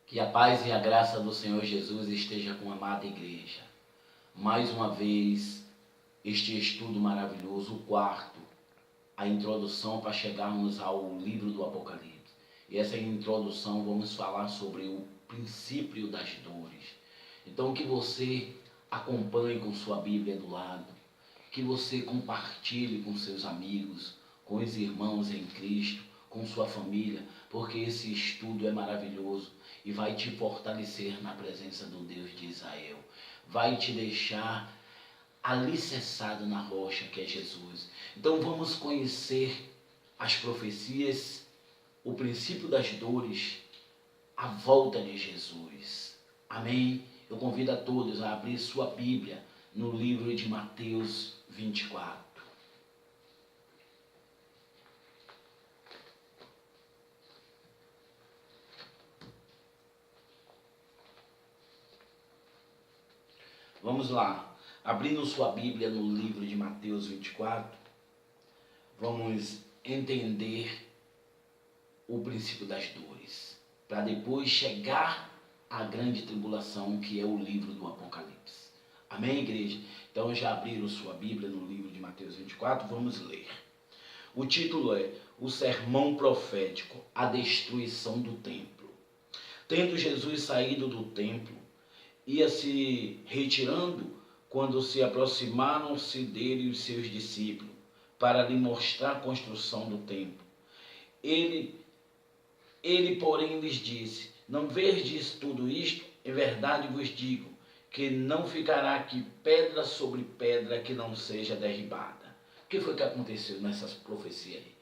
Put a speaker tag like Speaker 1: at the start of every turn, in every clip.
Speaker 1: Que a paz e a graça do Senhor Jesus esteja com a amada igreja. Mais uma vez, este estudo maravilhoso, o quarto, a introdução para chegarmos ao livro do Apocalipse. E essa introdução vamos falar sobre o princípio das dores. Então que você acompanhe com sua Bíblia do lado, que você compartilhe com seus amigos, com os irmãos em Cristo, com sua família, porque esse estudo é maravilhoso e vai te fortalecer na presença do Deus de Israel. Vai te deixar alicerçado na rocha que é Jesus. Então vamos conhecer as profecias, o princípio das dores, a volta de Jesus. Amém? Eu convido a todos a abrir sua Bíblia no livro de Mateus 24. Vamos lá, abrindo sua Bíblia no livro de Mateus 24, vamos entender o princípio das dores, para depois chegar à grande tribulação, que é o livro do Apocalipse. Amém, igreja? Então já abriram sua Bíblia no livro de Mateus 24, vamos ler. O título é O Sermão Profético, a Destruição do Templo. Tendo Jesus saído do templo, ia se retirando quando se aproximaram-se dele os seus discípulos para lhe mostrar a construção do templo. Ele, porém, lhes disse: não verdes tudo isto? Em verdade vos digo que não ficará aqui pedra sobre pedra que não seja derribada. O que foi que aconteceu nessas profecias aí?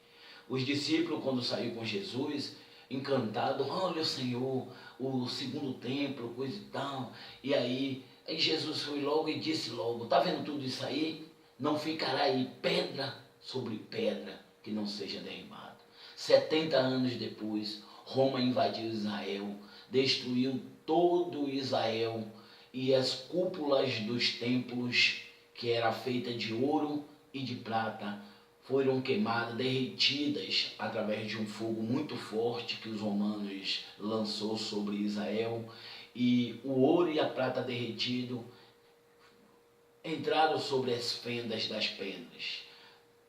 Speaker 1: Os discípulos, quando saíram com Jesus, encantados, olha o Senhor, o segundo templo, coisa e tal. E aí Jesus foi logo e disse logo: está vendo tudo isso aí? Não ficará aí pedra sobre pedra que não seja derribada. 70 anos depois, Roma invadiu Israel, destruiu todo Israel, e as cúpulas dos templos, que era feita de ouro e de prata, foram queimadas, derretidas através de um fogo muito forte que os romanos lançou sobre Israel, e o ouro e a prata derretido entraram sobre as fendas das pedras.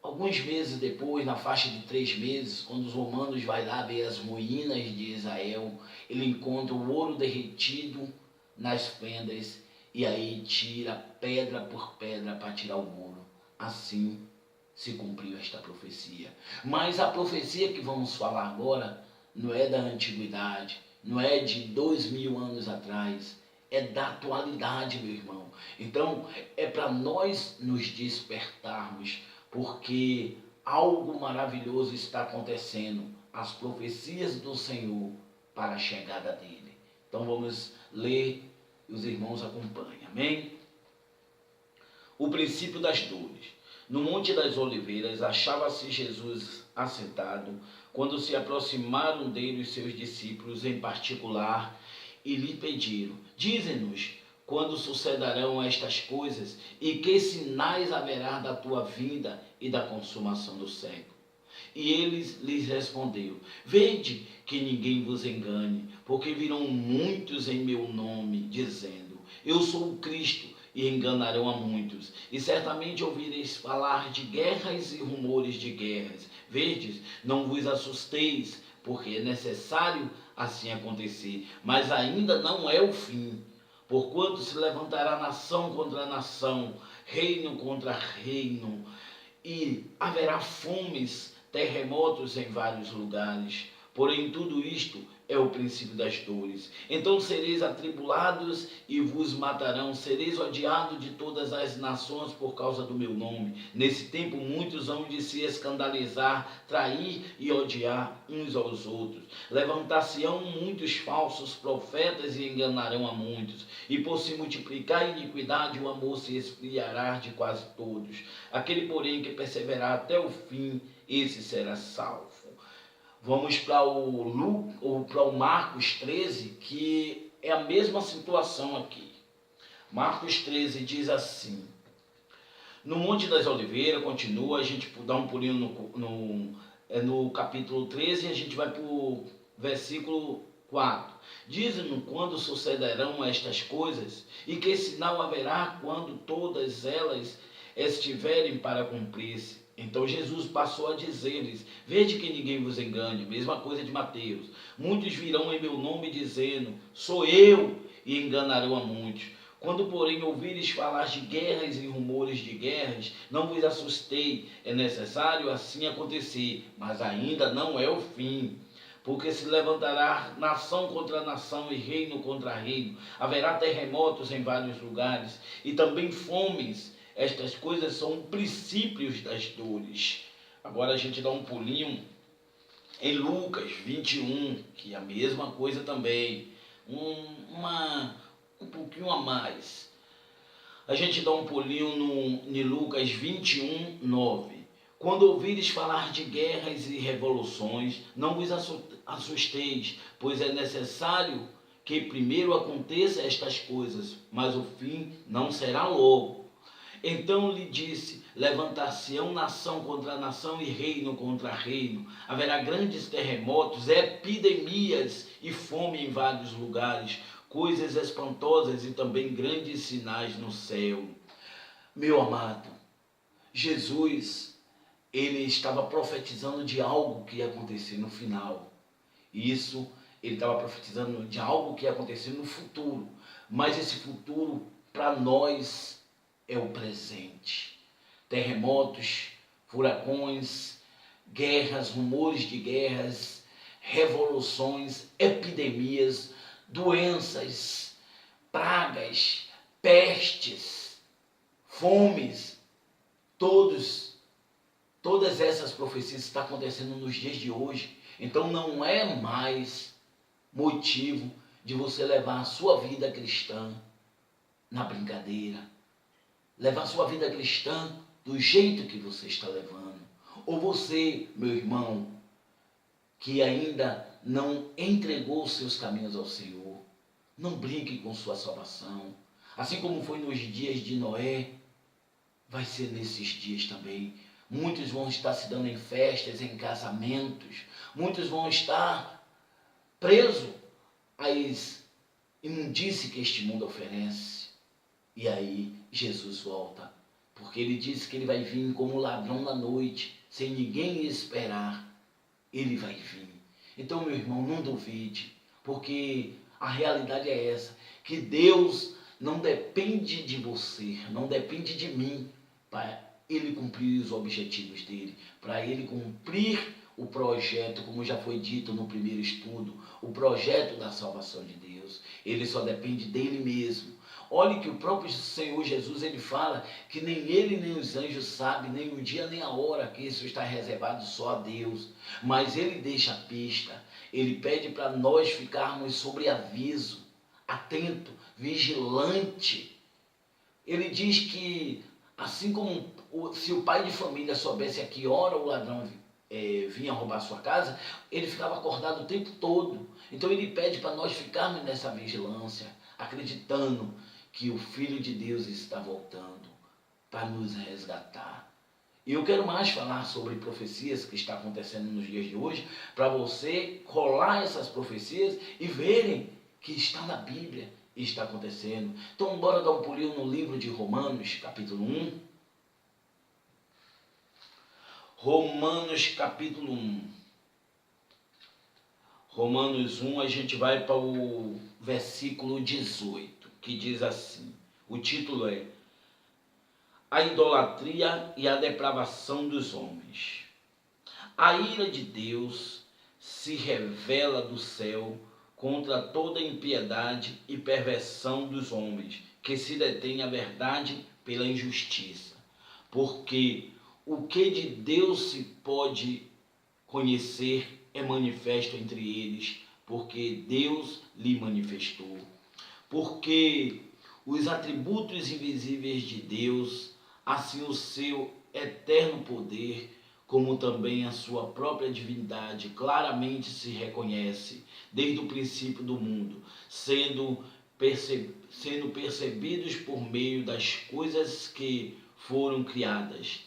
Speaker 1: Alguns meses depois, na faixa de 3 meses, quando os romanos vão lá ver as ruínas de Israel, ele encontra o ouro derretido nas fendas, e aí tira pedra por pedra para tirar o ouro. Assim se cumpriu esta profecia. Mas a profecia que vamos falar agora não é da antiguidade, não é de 2000 anos atrás, é da atualidade, meu irmão. Então, é para nós nos despertarmos, porque algo maravilhoso está acontecendo, as profecias do Senhor para a chegada dele. Então vamos ler, os irmãos acompanhem, amém? O princípio das dores. No Monte das Oliveiras achava-se Jesus assentado, quando se aproximaram dele os seus discípulos em particular e lhe pediram: dize-nos quando sucederão estas coisas e que sinais haverá da tua vinda e da consumação do século. E eles lhes respondeu: vede que ninguém vos engane, porque virão muitos em meu nome, dizendo: eu sou o Cristo, e enganarão a muitos. E certamente ouvireis falar de guerras e rumores de guerras. Vedes, não vos assusteis, porque é necessário assim acontecer, mas ainda não é o fim. Porquanto se levantará nação contra nação, reino contra reino, e haverá fomes, terremotos em vários lugares. Porém, tudo isto é o princípio das dores. Então sereis atribulados e vos matarão, sereis odiados de todas as nações por causa do meu nome. Nesse tempo muitos hão de se escandalizar, trair e odiar uns aos outros. Levantar-se-ão muitos falsos profetas e enganarão a muitos. E por se multiplicar a iniquidade, o amor se esfriará de quase todos. Aquele, porém, que perseverar até o fim, esse será salvo. Vamos para o Marcos 13, que é a mesma situação aqui. Marcos 13 diz assim: no Monte das Oliveiras, continua, a gente dá um pulinho no capítulo 13 e a gente vai para o versículo 4. Diz-nos quando sucederão estas coisas, e que sinal haverá quando todas elas estiverem para cumprir-se. Então Jesus passou a dizer-lhes: vede que ninguém vos engane. Mesma coisa de Mateus. Muitos virão em meu nome dizendo: sou eu, e enganarão a muitos. Quando, porém, ouvires falar de guerras e rumores de guerras, não vos assustei. É necessário assim acontecer, mas ainda não é o fim. Porque se levantará nação contra nação e reino contra reino. Haverá terremotos em vários lugares e também fomes. Estas coisas são princípios das dores. Agora a gente dá um pulinho em Lucas 21, que é a mesma coisa também. Um pouquinho a mais. A gente dá um pulinho em Lucas 21, 9. Quando ouvires falar de guerras e revoluções, não vos assusteis, pois é necessário que primeiro aconteçam estas coisas, mas o fim não será logo. Então lhe disse: levantar-se-ão nação contra nação e reino contra reino. Haverá grandes terremotos, epidemias e fome em vários lugares, coisas espantosas e também grandes sinais no céu. Meu amado, Jesus, ele estava profetizando de algo que ia acontecer no final. Isso, ele estava profetizando de algo que ia acontecer no futuro. Mas esse futuro, para nós, é o presente. Terremotos, furacões, guerras, rumores de guerras, revoluções, epidemias, doenças, pragas, pestes, fomes, todas essas profecias estão acontecendo nos dias de hoje. Então não é mais motivo de você levar a sua vida cristã na brincadeira, levar a sua vida cristã do jeito que você está levando. Ou você, meu irmão, que ainda não entregou os seus caminhos ao Senhor, não brinque com sua salvação. Assim como foi nos dias de Noé, vai ser nesses dias também. Muitos vão estar se dando em festas, em casamentos. Muitos vão estar presos às imundícies que este mundo oferece. E aí Jesus volta, porque ele disse que ele vai vir como ladrão da noite, sem ninguém esperar. Ele vai vir. Então, meu irmão, não duvide, porque a realidade é essa, que Deus não depende de você, não depende de mim, para ele cumprir os objetivos dele, para ele cumprir o projeto, como já foi dito no primeiro estudo, o projeto da salvação de Deus. Ele só depende dele mesmo. Olhe que o próprio Senhor Jesus, ele fala que nem ele nem os anjos sabem, nem o dia nem a hora que isso está reservado só a Deus. Mas ele deixa a pista, ele pede para nós ficarmos sobre aviso, atento, vigilante. Ele diz que, assim como se o pai de família soubesse a que hora o ladrão vinha roubar sua casa, ele ficava acordado o tempo todo. Então ele pede para nós ficarmos nessa vigilância, acreditando que o Filho de Deus está voltando para nos resgatar. E eu quero mais falar sobre profecias que está acontecendo nos dias de hoje, para você colar essas profecias e verem que está na Bíblia e está acontecendo. Então bora dar um pulinho no livro de Romanos, capítulo 1. Romanos, capítulo 1. Romanos 1, a gente vai para o versículo 18, que diz assim, o título é A idolatria e a depravação dos homens. A ira de Deus se revela do céu contra toda impiedade e perversão dos homens, que se detêm a verdade pela injustiça. Porque o que de Deus se pode conhecer é manifesto entre eles, porque Deus lhe manifestou. Porque os atributos invisíveis de Deus, assim o seu eterno poder, como também a sua própria divindade, claramente se reconhece desde o princípio do mundo, sendo percebidos por meio das coisas que foram criadas.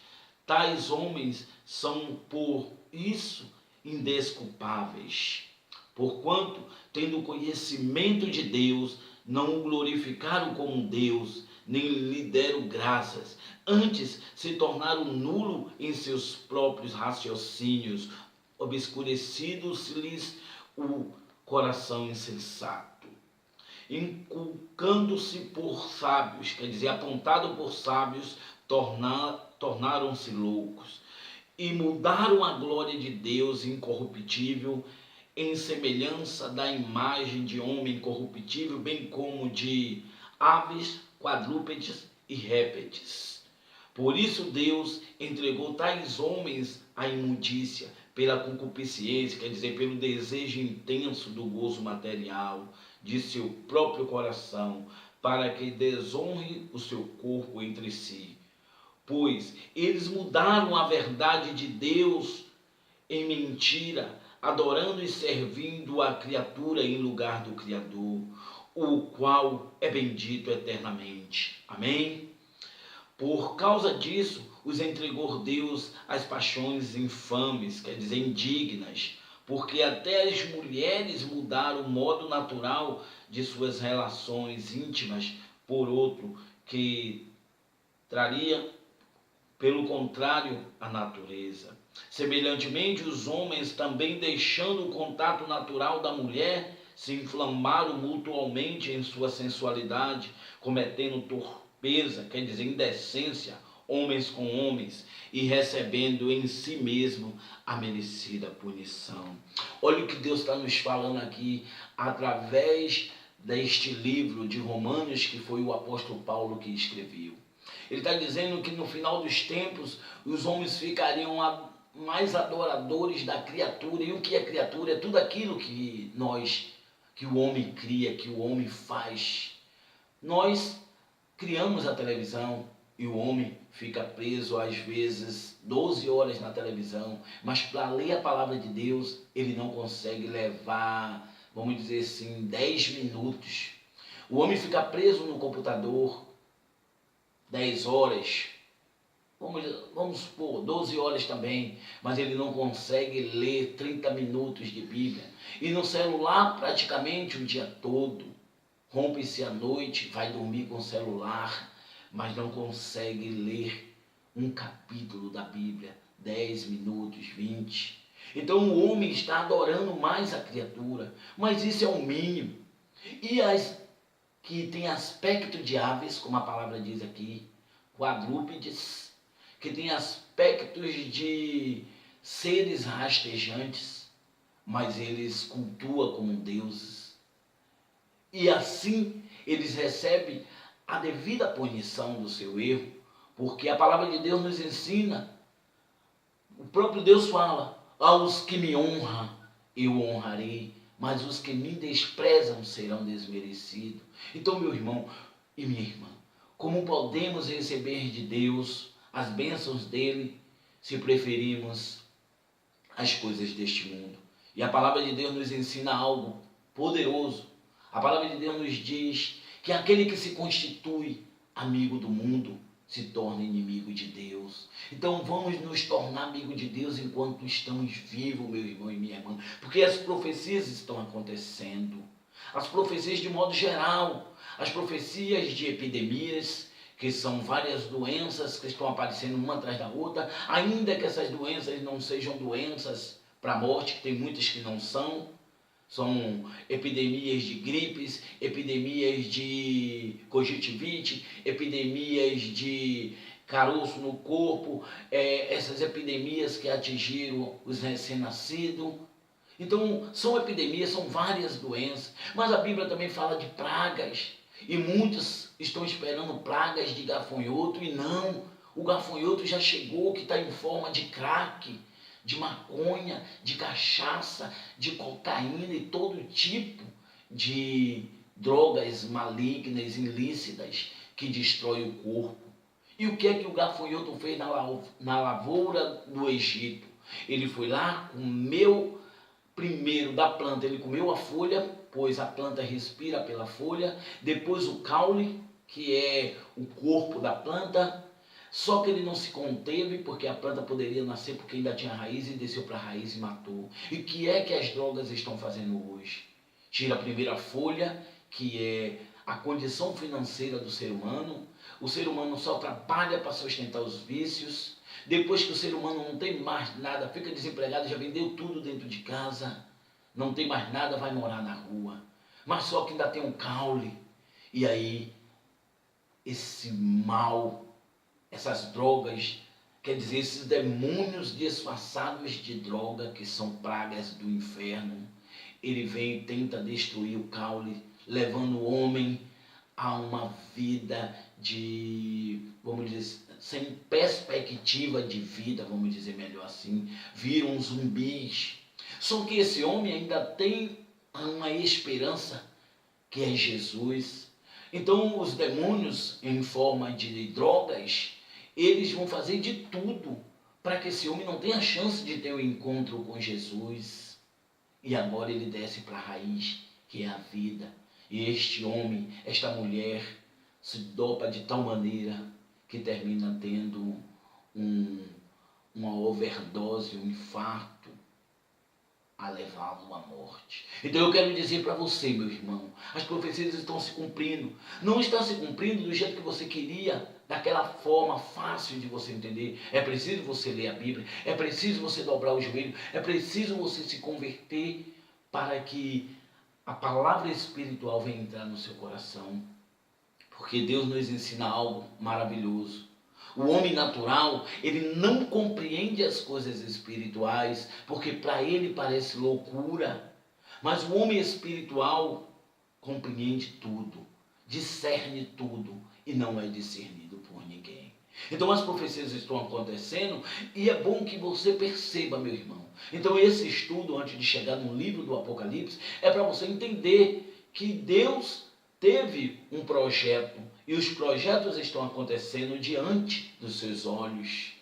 Speaker 1: Tais homens são por isso indesculpáveis, Porquanto, tendo conhecimento de Deus, não o glorificaram como Deus, nem lhe deram graças. Antes, se tornaram nulo em seus próprios raciocínios, obscurecidos-lhes o coração insensato. Inculcando-se por sábios, quer dizer, apontado por sábios, tornaram-se loucos e mudaram a glória de Deus incorruptível em semelhança da imagem de homem corruptível, bem como de aves, quadrúpedes e répteis. Por isso Deus entregou tais homens à imundícia pela concupiscência, quer dizer, pelo desejo intenso do gozo material de seu próprio coração, para que desonre o seu corpo entre si. Pois eles mudaram a verdade de Deus em mentira, adorando e servindo a criatura em lugar do Criador, o qual é bendito eternamente. Amém? Por causa disso, os entregou Deus às paixões infames, quer dizer, indignas, porque até as mulheres mudaram o modo natural de suas relações íntimas por outro, que traria, pelo contrário, a natureza. Semelhantemente, os homens, também deixando o contato natural da mulher, se inflamaram mutualmente em sua sensualidade, cometendo torpeza, quer dizer, indecência, homens com homens, e recebendo em si mesmo a merecida punição. Olha o que Deus está nos falando aqui, através deste livro de Romanos, que foi o apóstolo Paulo que escreveu. Ele está dizendo que no final dos tempos, os homens ficariam mais adoradores da criatura. E o que é criatura? É tudo aquilo que o homem cria, que o homem faz. Nós criamos a televisão e o homem fica preso às vezes 12 horas na televisão, mas para ler a palavra de Deus ele não consegue levar, vamos dizer assim, 10 minutos. O homem fica preso no computador 10 horas, vamos supor, 12 horas também, mas ele não consegue ler 30 minutos de Bíblia. E no celular praticamente o dia todo, rompe-se à noite, vai dormir com o celular, mas não consegue ler um capítulo da Bíblia, 10 minutos, 20. Então o homem está adorando mais a criatura, mas isso é o mínimo. E as que têm aspecto de aves, como a palavra diz aqui, quadrúpedes, que têm aspectos de seres rastejantes, mas eles cultuam como deuses. E assim eles recebem a devida punição do seu erro, porque a palavra de Deus nos ensina, o próprio Deus fala, aos que me honram eu honrarei, mas os que me desprezam serão desmerecidos. Então, meu irmão e minha irmã, como podemos receber de Deus as bênçãos dele se preferirmos as coisas deste mundo? E a palavra de Deus nos ensina algo poderoso. A palavra de Deus nos diz que aquele que se constitui amigo do mundo se torna inimigo de Deus. Então vamos nos tornar amigo de Deus enquanto estamos vivos, meu irmão e minha irmã, porque as profecias estão acontecendo. As profecias de modo geral, as profecias de epidemias, que são várias doenças que estão aparecendo uma atrás da outra, ainda que essas doenças não sejam doenças para a morte, que tem muitas que não são epidemias de gripes, epidemias de conjuntivite, epidemias de caroço no corpo, essas epidemias que atingiram os recém-nascidos. Então, são epidemias, são várias doenças, mas a Bíblia também fala de pragas, e muitos estão esperando pragas de gafanhoto, e não, o gafanhoto já chegou, que está em forma de crack, de maconha, de cachaça, de cocaína e todo tipo de drogas malignas, ilícitas, que destrói o corpo. E o que é que o gafanhoto fez na lavoura do Egito? Ele foi lá, comeu primeiro da planta, ele comeu a folha, pois a planta respira pela folha, depois o caule, que é o corpo da planta, Só que ele não se conteve porque a planta poderia nascer porque ainda tinha raiz e desceu para a raiz e matou. E o que é que as drogas estão fazendo hoje? Tira a primeira folha, que é a condição financeira do ser humano. O ser humano só trabalha para sustentar os vícios. Depois que o ser humano não tem mais nada, fica desempregado, já vendeu tudo dentro de casa, não tem mais nada, vai morar na rua. Mas só que ainda tem um caule. E aí, esse mal, essas drogas, quer dizer, esses demônios disfarçados de droga, que são pragas do inferno, ele vem e tenta destruir o caule, levando o homem a uma vida de, vamos dizer, sem perspectiva de vida, vamos dizer melhor assim, viram zumbis. Só que esse homem ainda tem uma esperança, que é Jesus. Então os demônios, em forma de drogas, eles vão fazer de tudo para que esse homem não tenha chance de ter um encontro com Jesus. E agora ele desce para a raiz, que é a vida. E este homem, esta mulher, se dopa de tal maneira que termina tendo uma overdose, um infarto, a levá-lo à morte. Então eu quero dizer para você, meu irmão, as profecias estão se cumprindo. Não estão se cumprindo do jeito que você queria, daquela forma fácil de você entender. É preciso você ler a Bíblia, é preciso você dobrar o joelho, é preciso você se converter para que a palavra espiritual venha entrar no seu coração. Porque Deus nos ensina algo maravilhoso. O homem natural, ele não compreende as coisas espirituais, porque para ele parece loucura. Mas o homem espiritual compreende tudo, discerne tudo e não é discernido por ninguém. Então as profecias estão acontecendo e é bom que você perceba, meu irmão. Então esse estudo, antes de chegar no livro do Apocalipse, é para você entender que Deus teve um projeto e os projetos estão acontecendo diante dos seus olhos.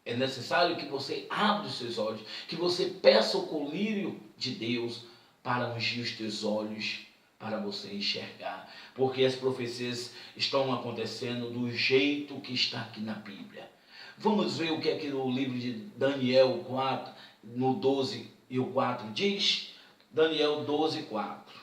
Speaker 1: É necessário que você abra os seus olhos, que você peça o colírio de Deus para ungir os teus olhos, para você enxergar. Porque as profecias estão acontecendo do jeito que está aqui na Bíblia. Vamos ver o que é que o livro de Daniel 4, no 12 e o 4 diz. Daniel 12, 4.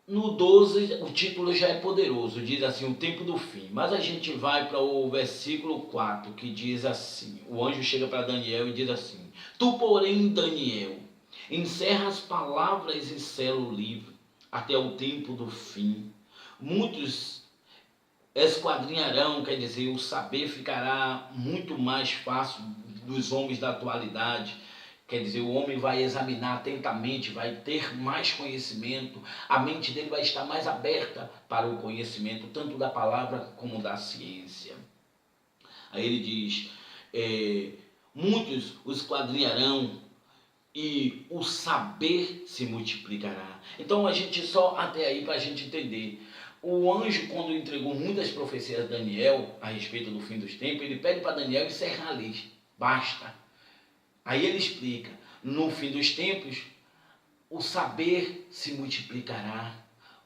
Speaker 1: No 12, o título já é poderoso, diz assim, o tempo do fim. Mas a gente vai para o versículo 4, que diz assim, o anjo chega para Daniel e diz assim, tu, porém, Daniel, encerra as palavras e sela o livro, até o tempo do fim. Muitos esquadrinharão, quer dizer, o saber ficará muito mais fácil dos homens da atualidade. Quer dizer, o homem vai examinar atentamente, vai ter mais conhecimento, a mente dele vai estar mais aberta para o conhecimento, tanto da palavra como da ciência. Aí ele diz, muitos os esquadrinharão e o saber se multiplicará. Então a gente só até aí para a gente entender. O anjo, quando entregou muitas profecias a Daniel a respeito do fim dos tempos, ele pede para Daniel encerrar ali, basta. Aí ele explica, no fim dos tempos, o saber se multiplicará.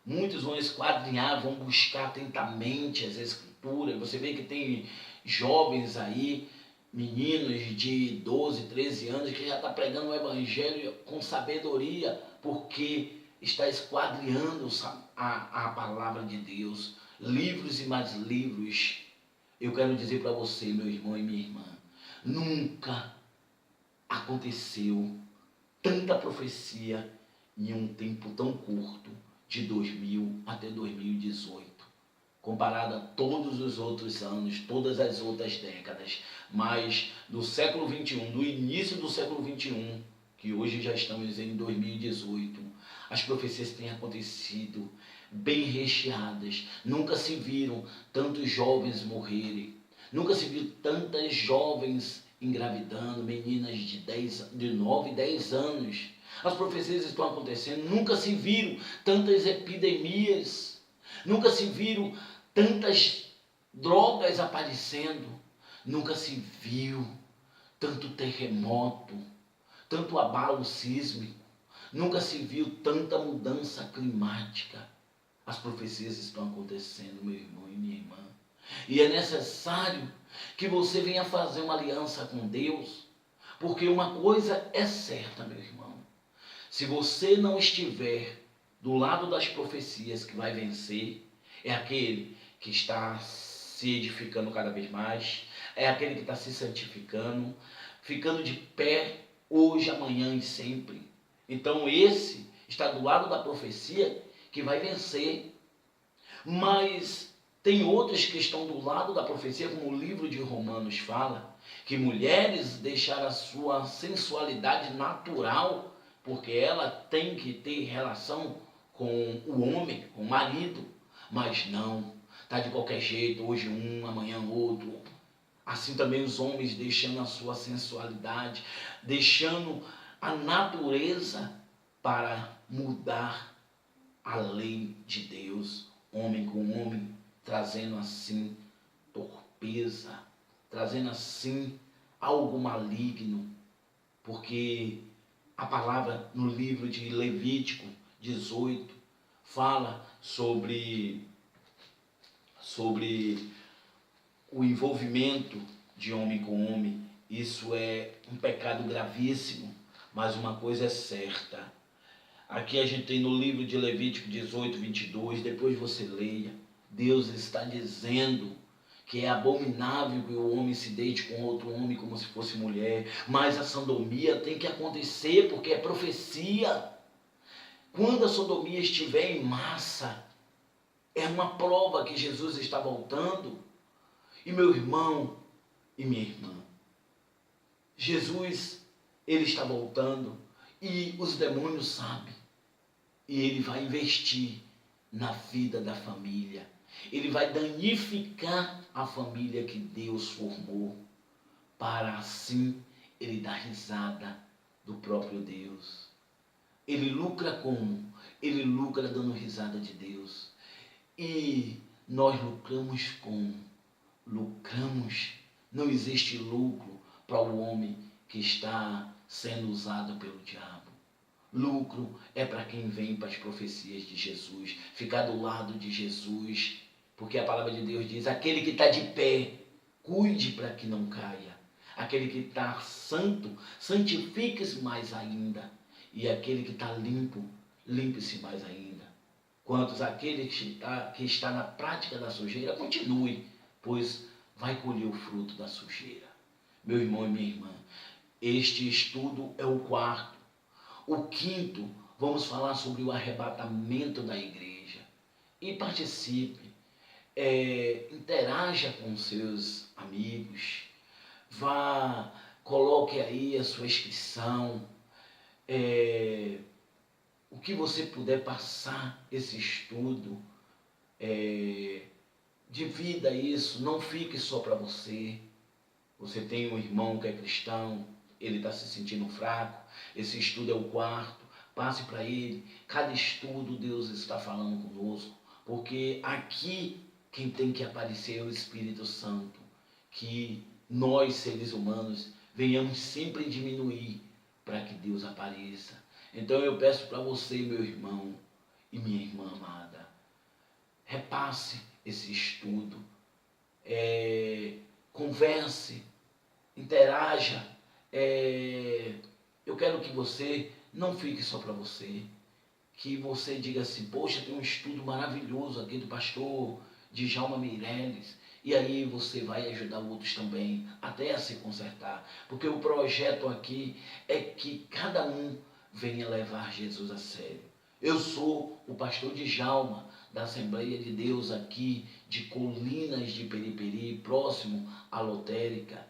Speaker 1: Muitos vão esquadrinhar, vão buscar atentamente as escrituras. Você vê que tem jovens aí, meninos de 12, 13 anos, que já estão pregando o evangelho com sabedoria, porque está esquadrinhando a palavra de Deus. Livros e mais livros. Eu quero dizer para você, meu irmão e minha irmã, nunca aconteceu tanta profecia em um tempo tão curto, de 2000 até 2018, comparado a todos os outros anos, todas as outras décadas. Mas do século XXI, do início do século XXI, que hoje já estamos em 2018, as profecias têm acontecido bem recheadas. Nunca se viram tantos jovens morrerem, nunca se viu tantas jovens engravidando, meninas de 9, 10 anos. As profecias estão acontecendo, nunca se viram tantas epidemias, nunca se viram tantas drogas aparecendo, nunca se viu tanto terremoto, tanto abalo sísmico, nunca se viu tanta mudança climática. As profecias estão acontecendo, meu irmão e minha irmã. E é necessário que você venha fazer uma aliança com Deus, porque uma coisa é certa, meu irmão. Se você não estiver do lado das profecias que vai vencer, é aquele que está se edificando cada vez mais, é aquele que está se santificando, ficando de pé hoje, amanhã e sempre. Então esse está do lado da profecia que vai vencer. Mas tem outros que estão do lado da profecia, como o livro de Romanos fala, que mulheres deixaram a sua sensualidade natural, porque ela tem que ter relação com o homem, com o marido, mas não, tá de qualquer jeito, hoje um, amanhã outro. Assim também os homens deixando a sua sensualidade, deixando a natureza para mudar a lei de Deus, homem com homem, trazendo assim torpeza, trazendo assim algo maligno, porque a palavra no livro de Levítico 18 fala sobre o envolvimento de homem com homem. Isso é um pecado gravíssimo, mas uma coisa é certa. Aqui a gente tem no livro de Levítico 18, 22, depois você leia. Deus está dizendo que é abominável que o homem se deite com outro homem como se fosse mulher, mas a sodomia tem que acontecer porque é profecia. Quando a sodomia estiver em massa, é uma prova que Jesus está voltando. E meu irmão e minha irmã, Jesus, ele está voltando e os demônios sabem. E ele vai investir na vida da família. Ele vai danificar a família que Deus formou, para assim ele dar risada do próprio Deus. Ele lucra como? Ele lucra dando risada de Deus. E nós lucramos como? Lucramos. Não existe lucro para o homem que está sendo usado pelo diabo. Lucro é para quem vem para as profecias de Jesus, ficar do lado de Jesus, porque a palavra de Deus diz, aquele que está de pé, cuide para que não caia. Aquele que está santo, santifique-se mais ainda. E aquele que está limpo, limpe-se mais ainda. Quantos aquele que está na prática da sujeira, continue, pois vai colher o fruto da sujeira. Meu irmão e minha irmã, este estudo é o quarto. O quinto, vamos falar sobre o arrebatamento da igreja. E participe, interaja com seus amigos, coloque aí a sua inscrição, o que você puder passar esse estudo, divida isso, não fique só para você. Você tem um irmão que é cristão, ele está se sentindo fraco, esse estudo é o quarto, passe para ele. Cada estudo Deus está falando conosco, porque aqui quem tem que aparecer é o Espírito Santo, que nós seres humanos venhamos sempre diminuir para que Deus apareça. Então eu peço para você, meu irmão e minha irmã amada, repasse esse estudo, converse, interaja. Eu quero que você não fique só para você, que você diga assim, poxa, tem um estudo maravilhoso aqui do pastor Djalma Meireles, e aí você vai ajudar outros também, até a se consertar, porque o projeto aqui é que cada um venha levar Jesus a sério. Eu sou o pastor Djalma, da Assembleia de Deus aqui de Colinas de Periperi, próximo à Lotérica.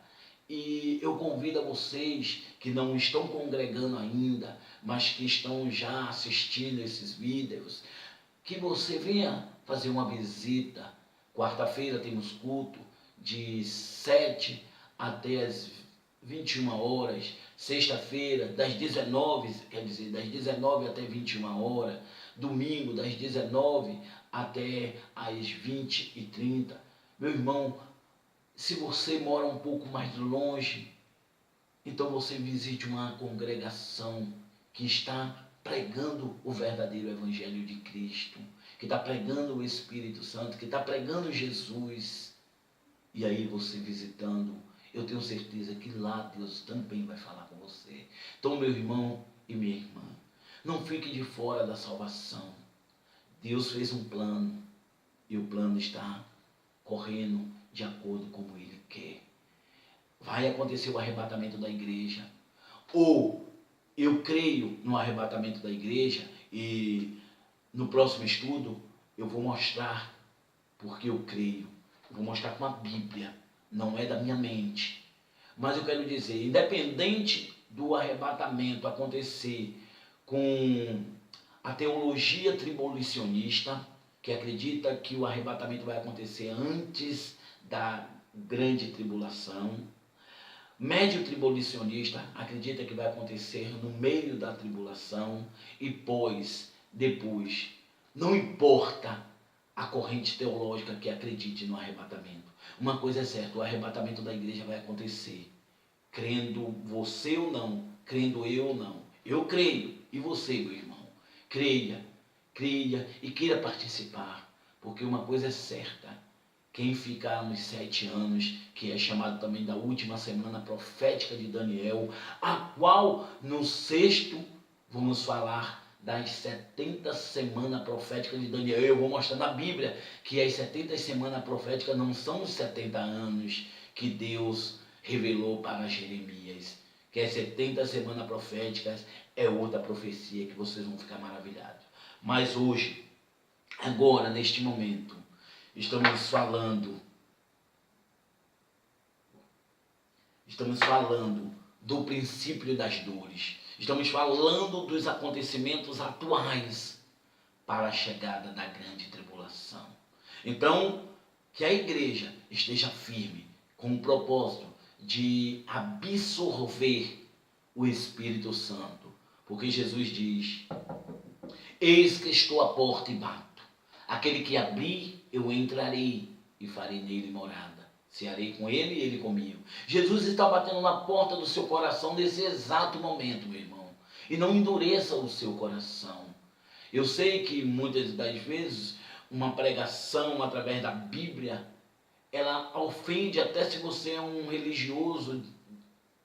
Speaker 1: E eu convido a vocês que não estão congregando ainda, mas que estão já assistindo esses vídeos, que você venha fazer uma visita. Quarta-feira temos culto de 7 até as 21 horas. Sexta-feira, das 19, quer dizer, das 19 até 21 horas. Domingo, das 19 até as 20h30. Meu irmão, se você mora um pouco mais longe, então você visite uma congregação que está pregando o verdadeiro Evangelho de Cristo, que está pregando o Espírito Santo, que está pregando Jesus. E aí você visitando, eu tenho certeza que lá Deus também vai falar com você. Então, meu irmão e minha irmã, não fique de fora da salvação. Deus fez um plano e o plano está correndo de acordo como Ele quer. Vai acontecer o arrebatamento da igreja. Ou eu creio no arrebatamento da igreja e no próximo estudo eu vou mostrar porque eu creio. Eu vou mostrar com a Bíblia, não é da minha mente. Mas eu quero dizer, independente do arrebatamento acontecer com a teologia tribulacionista, que acredita que o arrebatamento vai acontecer antes da grande tribulação, médio tribulacionista acredita que vai acontecer no meio da tribulação e depois. Não importa a corrente teológica que acredite no arrebatamento. Uma coisa é certa, o arrebatamento da igreja vai acontecer. Crendo você ou não, crendo eu ou não. Eu creio, e você, meu irmão, creia e queira participar, porque uma coisa é certa, quem ficar nos 7 anos, que é chamado também da última semana profética de Daniel, a qual no 6º vamos falar das 70 semanas proféticas de Daniel. Eu vou mostrar na Bíblia que as 70 semanas proféticas não são os 70 anos que Deus revelou para Jeremias, que as 70 semanas proféticas é outra profecia que vocês vão ficar maravilhados. Mas hoje, agora, neste momento, estamos falando do princípio das dores. Estamos falando dos acontecimentos atuais para a chegada da grande tribulação. Então, que a igreja esteja firme com o propósito de absorver o Espírito Santo. Porque Jesus diz: eis que estou à porta e bato. Aquele que abrir, eu entrarei e farei nele morada. Cearei com ele e ele comigo. Jesus está batendo na porta do seu coração nesse exato momento, meu irmão. E não endureça o seu coração. Eu sei que muitas das vezes uma pregação através da Bíblia, ela ofende até se você é um religioso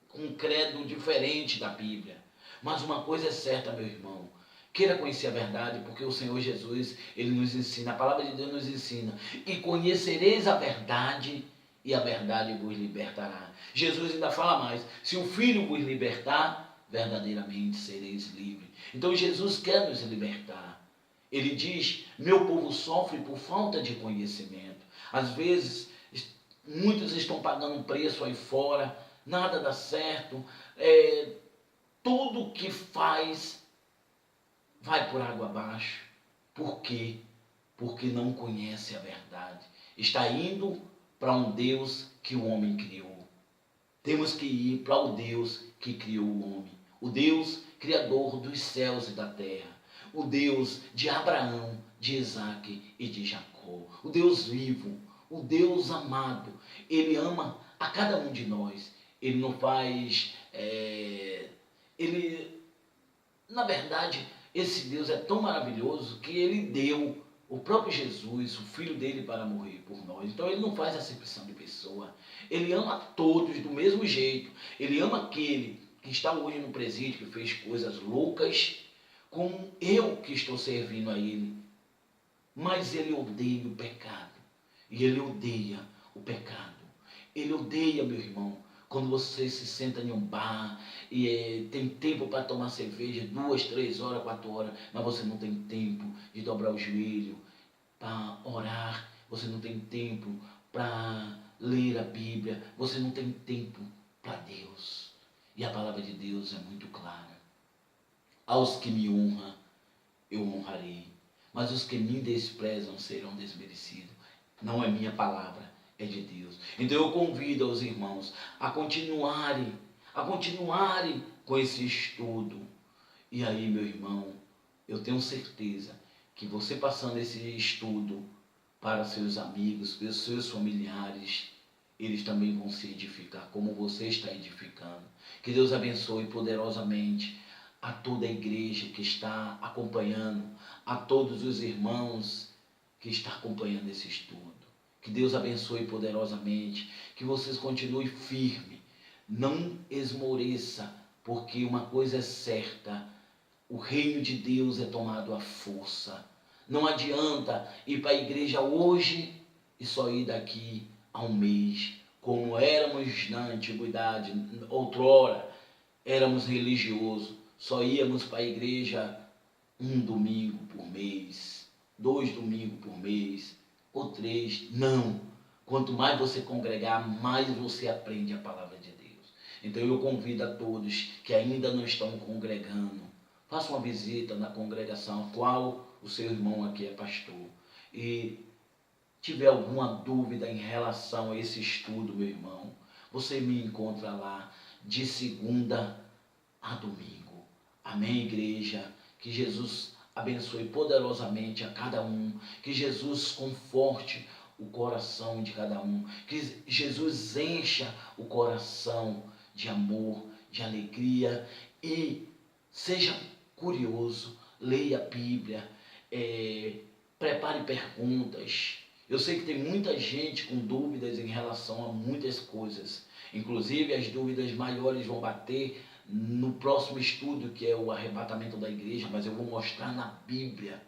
Speaker 1: com um credo diferente da Bíblia. Mas uma coisa é certa, meu irmão. Queira conhecer a verdade, porque o Senhor Jesus, Ele nos ensina, a palavra de Deus nos ensina. E conhecereis a verdade, e a verdade vos libertará. Jesus ainda fala mais: se o Filho vos libertar, verdadeiramente sereis livres. Então Jesus quer nos libertar. Ele diz: meu povo sofre por falta de conhecimento. Às vezes, muitos estão pagando um preço aí fora, nada dá certo, tudo que faz vai por água abaixo. Por quê? Porque não conhece a verdade. Está indo para um Deus que o homem criou. Temos que ir para o Deus que criou o homem. O Deus criador dos céus e da terra. O Deus de Abraão, de Isaque e de Jacó. O Deus vivo, o Deus amado. Ele ama a cada um de nós. Ele não faz... na verdade, esse Deus é tão maravilhoso que ele deu o próprio Jesus, o Filho dele, para morrer por nós. Então ele não faz acepção de pessoa. Ele ama todos do mesmo jeito. Ele ama aquele que está hoje no presídio, que fez coisas loucas, como eu que estou servindo a ele. Mas ele odeia o pecado. E ele odeia o pecado. Ele odeia, meu irmão, quando você se senta em um bar e tem tempo para tomar cerveja, 2, 3 horas, 4 horas, mas você não tem tempo de dobrar o joelho para orar, você não tem tempo para ler a Bíblia, você não tem tempo para Deus. E a palavra de Deus é muito clara. Aos que me honram, eu honrarei, mas os que me desprezam serão desmerecidos. Não é minha palavra, é de Deus. Então eu convido aos irmãos a continuarem com esse estudo. E aí, meu irmão, eu tenho certeza que você passando esse estudo para seus amigos, para os seus familiares, eles também vão se edificar, como você está edificando. Que Deus abençoe poderosamente a toda a igreja que está acompanhando, a todos os irmãos que estão acompanhando esse estudo. Que Deus abençoe poderosamente, que vocês continuem firmes, não esmoreça, porque uma coisa é certa, o reino de Deus é tomado à força. Não adianta ir para a igreja hoje e só ir daqui a um mês, como éramos na antiguidade, outrora éramos religiosos, só íamos para a igreja um domingo por mês, 2 domingos por mês, ou 3. Não. Quanto mais você congregar, mais você aprende a palavra de Deus. Então eu convido a todos que ainda não estão congregando, faça uma visita na congregação, qual o seu irmão aqui é pastor. E tiver alguma dúvida em relação a esse estudo, meu irmão, você me encontra lá de segunda a domingo. Amém, igreja? Que Jesus abençoe poderosamente a cada um. Que Jesus conforte o coração de cada um. Que Jesus encha o coração de amor, de alegria. E seja curioso, leia a Bíblia, prepare perguntas. Eu sei que tem muita gente com dúvidas em relação a muitas coisas. Inclusive as dúvidas maiores vão bater no próximo estudo, que é o arrebatamento da igreja, mas eu vou mostrar na Bíblia.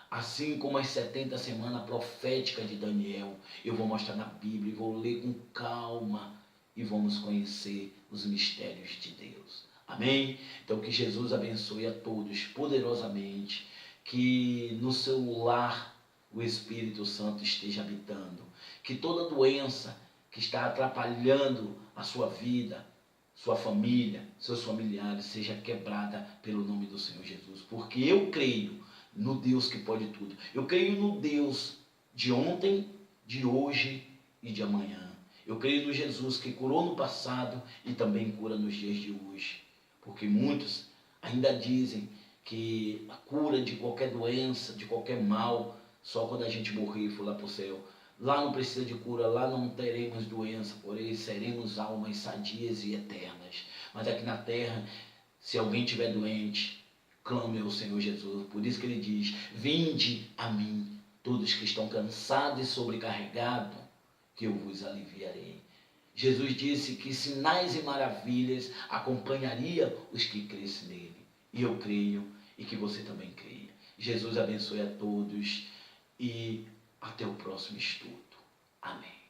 Speaker 1: Assim como as 70 semanas proféticas de Daniel, eu vou mostrar na Bíblia e vou ler com calma e vamos conhecer os mistérios de Deus. Amém? Então que Jesus abençoe a todos poderosamente, que no seu lar o Espírito Santo esteja habitando, que toda doença que está atrapalhando a sua vida, sua família, seus familiares, seja quebrada pelo nome do Senhor Jesus. Porque eu creio no Deus que pode tudo. Eu creio no Deus de ontem, de hoje e de amanhã. Eu creio no Jesus que curou no passado e também cura nos dias de hoje. Porque muitos ainda dizem que a cura de qualquer doença, de qualquer mal, só quando a gente morrer e for lá para o céu. Lá não precisa de cura, lá não teremos doença, porém seremos almas sadias e eternas. Mas aqui na terra, se alguém estiver doente, clame ao Senhor Jesus. Por isso que ele diz, vinde a mim, todos que estão cansados e sobrecarregados, que eu vos aliviarei. Jesus disse que sinais e maravilhas acompanharia os que crescem nele. E eu creio, e que você também creia. Jesus abençoe a todos e até o próximo estudo. Amém.